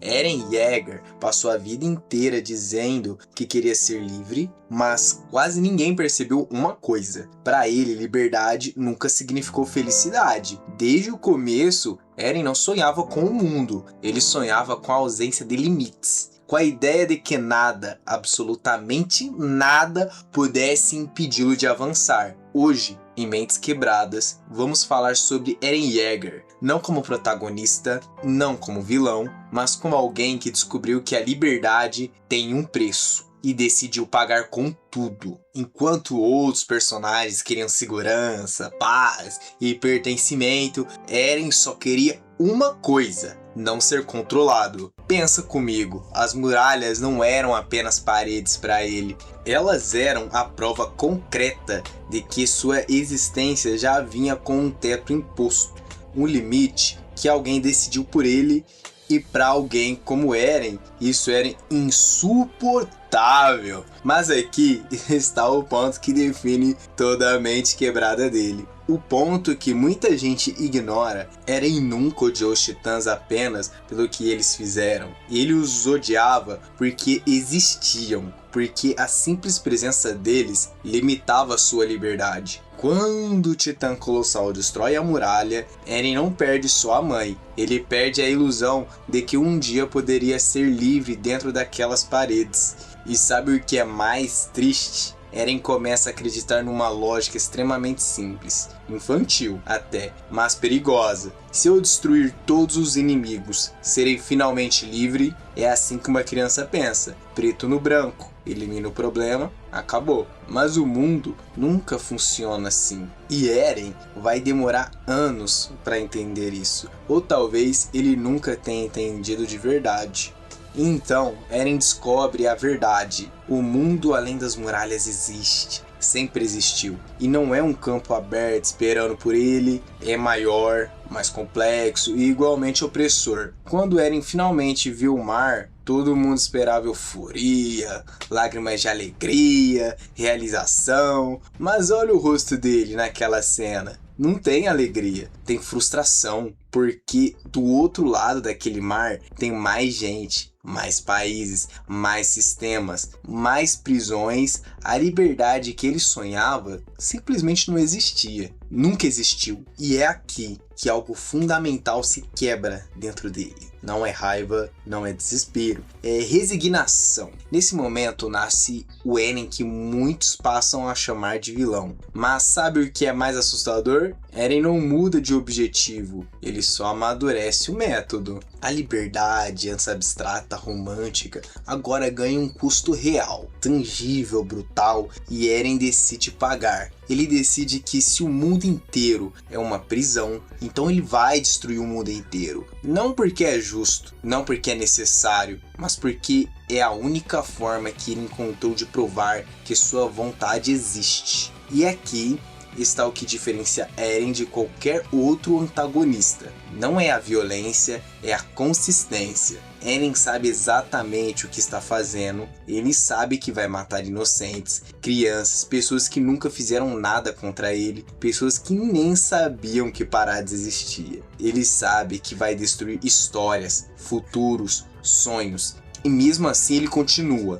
Eren Yeager passou a vida inteira dizendo que queria ser livre, mas quase ninguém percebeu uma coisa. Para ele, liberdade nunca significou felicidade. Desde o começo, Eren não sonhava com o mundo, ele sonhava com a ausência de limites. Com a ideia de que nada, absolutamente nada, pudesse impedi-lo de avançar. Hoje, em Mentes Quebradas, vamos falar sobre Eren Yeager, não como protagonista, não como vilão, mas como alguém que descobriu que a liberdade tem um preço e decidiu pagar com tudo. Enquanto outros personagens queriam segurança, paz e pertencimento, Eren só queria uma coisa: não ser controlado. Pensa comigo, as muralhas não eram apenas paredes para ele, elas eram a prova concreta de que sua existência já vinha com um teto imposto, um limite que alguém decidiu por ele, e para alguém como Eren, isso era insuportável. Mas aqui está o ponto que define toda a mente quebrada dele. O ponto que muita gente ignora: Eren nunca odiou os titãs apenas pelo que eles fizeram. Ele os odiava porque existiam, porque a simples presença deles limitava sua liberdade. Quando o Titã Colossal destrói a muralha, Eren não perde só a mãe, ele perde a ilusão de que um dia poderia ser livre dentro daquelas paredes. E sabe o que é mais triste? Eren começa a acreditar numa lógica extremamente simples, infantil até, mas perigosa. Se eu destruir todos os inimigos, serei finalmente livre? É assim que uma criança pensa, preto no branco. Elimina o problema, acabou. Mas o mundo nunca funciona assim. E Eren vai demorar anos para entender isso. Ou talvez ele nunca tenha entendido de verdade. Então, Eren descobre a verdade. O mundo além das muralhas existe. Sempre existiu. E não é um campo aberto esperando por ele. É maior, mais complexo e igualmente opressor. Quando Eren finalmente viu o mar, todo mundo esperava euforia, lágrimas de alegria, realização. Mas olha o rosto dele naquela cena. Não tem alegria, tem frustração, porque do outro lado daquele mar tem mais gente, mais países, mais sistemas, mais prisões. A liberdade que ele sonhava simplesmente não existia, nunca existiu. E é aqui que algo fundamental se quebra dentro dele. Não é raiva, não é desespero, é resignação. Nesse momento nasce o Eren que muitos passam a chamar de vilão. Mas sabe o que é mais assustador? Eren não muda de objetivo, ele só amadurece o método. A liberdade, antes abstrata, romântica, agora ganha um custo real, tangível, brutal, e Eren decide pagar. Ele decide que se o mundo inteiro é uma prisão, então ele vai destruir o mundo inteiro. Não porque é justo, não porque é necessário, mas porque é a única forma que ele encontrou de provar que sua vontade existe. E aqui está o que diferencia Eren de qualquer outro antagonista. Não é a violência, é a consistência. Eren sabe exatamente o que está fazendo, ele sabe que vai matar inocentes, crianças, pessoas que nunca fizeram nada contra ele, pessoas que nem sabiam que Parades existia. Ele sabe que vai destruir histórias, futuros, sonhos, e mesmo assim ele continua.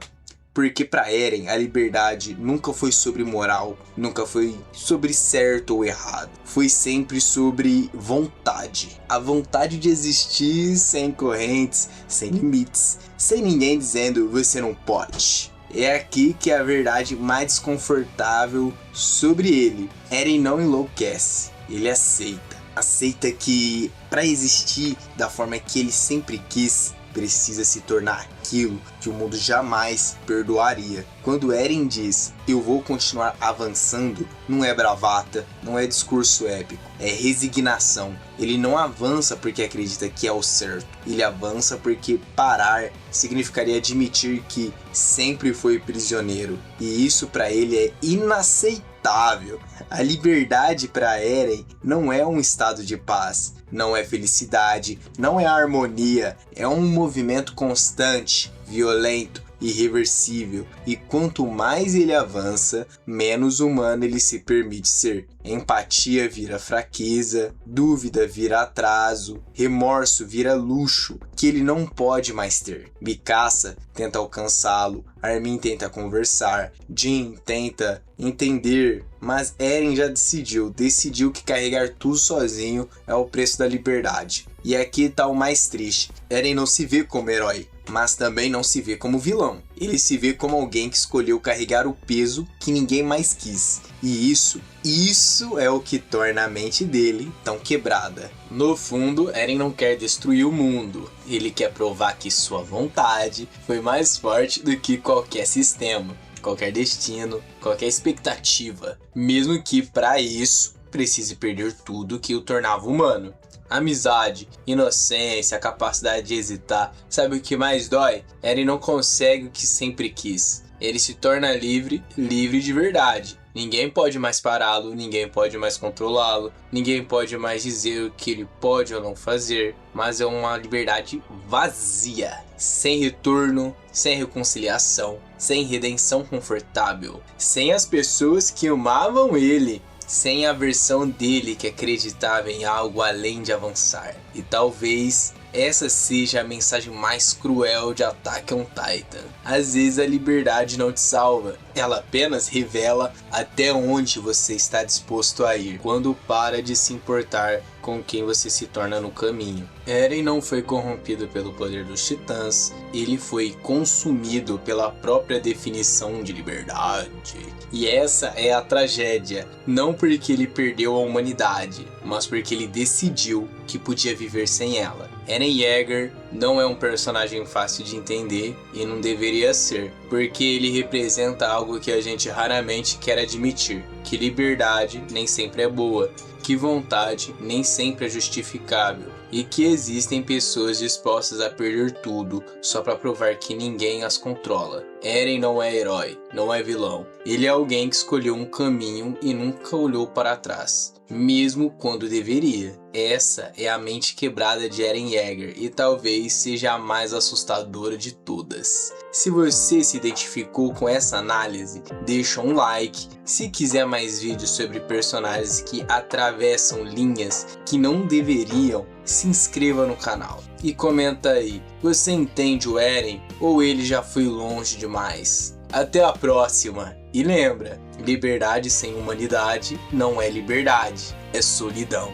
Porque para Eren a liberdade nunca foi sobre moral, nunca foi sobre certo ou errado. Foi sempre sobre vontade. A vontade de existir sem correntes, sem limites, sem ninguém dizendo você não pode. É aqui que é a verdade mais desconfortável sobre ele. Eren não enlouquece, ele aceita. Aceita que para existir da forma que ele sempre quis, precisa se tornar aquilo que o mundo jamais perdoaria. Quando Eren diz, eu vou continuar avançando, não é bravata, não é discurso épico, é resignação. Ele não avança porque acredita que é o certo, ele avança porque parar significaria admitir que sempre foi prisioneiro. E isso para ele é inaceitável. A liberdade para Eren não é um estado de paz, não é felicidade, não é harmonia, é um movimento constante, violento, irreversível, e quanto mais ele avança, menos humano ele se permite ser. Empatia vira fraqueza, dúvida vira atraso, remorso vira luxo que ele não pode mais ter. Mikasa tenta alcançá-lo, Armin tenta conversar, Jin tenta entender, mas Eren já decidiu que carregar tudo sozinho é o preço da liberdade. E aqui tá o mais triste, Eren não se vê como herói, mas também não se vê como vilão. Ele se vê como alguém que escolheu carregar o peso que ninguém mais quis. E isso é o que torna a mente dele tão quebrada. No fundo, Eren não quer destruir o mundo. Ele quer provar que sua vontade foi mais forte do que qualquer sistema, qualquer destino, qualquer expectativa. Mesmo que para isso precise perder tudo que o tornava humano. Amizade, inocência, a capacidade de hesitar. Sabe o que mais dói? Eren não consegue o que sempre quis. Ele se torna livre de verdade. Ninguém pode mais pará-lo, ninguém pode mais controlá-lo, ninguém pode mais dizer o que ele pode ou não fazer, mas é uma liberdade vazia, sem retorno, sem reconciliação, sem redenção confortável, sem as pessoas que amavam ele, sem a versão dele que acreditava em algo além de avançar. E talvez essa seja a mensagem mais cruel de Attack on Titan. Às vezes a liberdade não te salva, ela apenas revela até onde você está disposto a ir, quando para de se importar com quem você se torna no caminho. Eren não foi corrompido pelo poder dos titãs, ele foi consumido pela própria definição de liberdade. E essa é a tragédia, não porque ele perdeu a humanidade, mas porque ele decidiu que podia viver sem ela. Eren Yeager não é um personagem fácil de entender e não deveria ser, porque ele representa algo que a gente raramente quer admitir, que liberdade nem sempre é boa, que vontade nem sempre é justificável e que existem pessoas dispostas a perder tudo só para provar que ninguém as controla. Eren não é herói, não é vilão. Ele é alguém que escolheu um caminho e nunca olhou para trás, mesmo quando deveria. Essa é a mente quebrada de Eren Yeager e talvez seja a mais assustadora de todas. Se você se identificou com essa análise, deixa um like. Se quiser mais vídeos sobre personagens que atravessam linhas que não deveriam, se inscreva no canal. E comenta aí, você entende o Eren ou ele já foi longe demais? Até a próxima! E lembra, liberdade sem humanidade não é liberdade, é solidão.